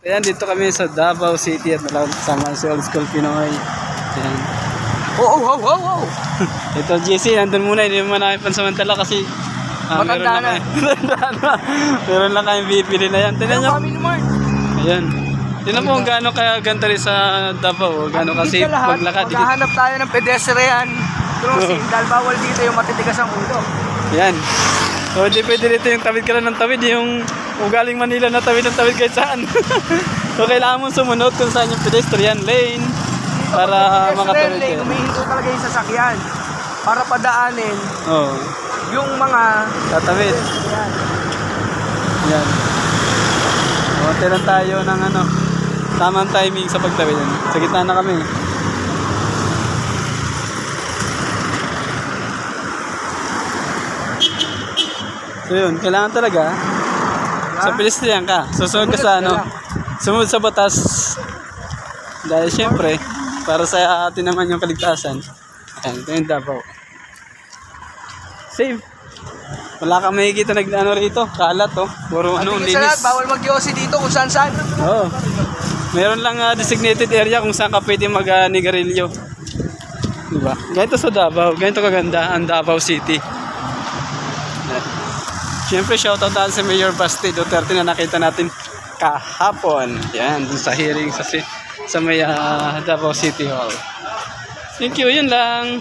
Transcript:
Ayan, dito kami sa Davao City at kasama si Old School Pinoy. Ayan. Oh. Ito JC, nandun muna, hindi naman namin pansamantala kasi Matanda na. Meron lang kami bibili na yan. Tignan nyo. Kami naman. Ayan. Tignan mo kung gaano kaya ganda rin sa Davao. Gaano kasi maglakad. Maghahanap tayo ng pedestrian crossing dahil bawal dito yung matitigas ang ulo. Ayan. So, hindi pwede dito yung tawid ka lang ng tawid. Yung galing Manila na tawid ng tawid kahit saan. So, kailangan mo sumunod kung saan yung pedestrian lane para makatawid lane, ka. humihinto talaga yung sasakyan para padaanin Oo. yung mga Tatawid. pedestrian. Ayan. Konti lang tayo ng tamang timing sa pagtawid. Sa gitna na kami. So yun, kailangan talaga sa pedestrian ka. Susunod ka sa sumunod sa batas. Dahil syempre, para sa atin naman yung kaligtasan. Ayan, ito yung Davao. Safe. Wala kang makikita rito. Kalat Puro Sa linis. lahat, bawal mag-yosi dito kung saan. Oo. Meron lang designated area kung saan ka pwede mag-nigarilyo. Diba? Ganito sa Davao. Ganito kaganda ang Davao City. Siyempre, shoutout tayo sa Mayor Basti Duterte na nakita natin kahapon. Yan, dun sa hearing sa may Davao City Hall. Thank you, yun lang.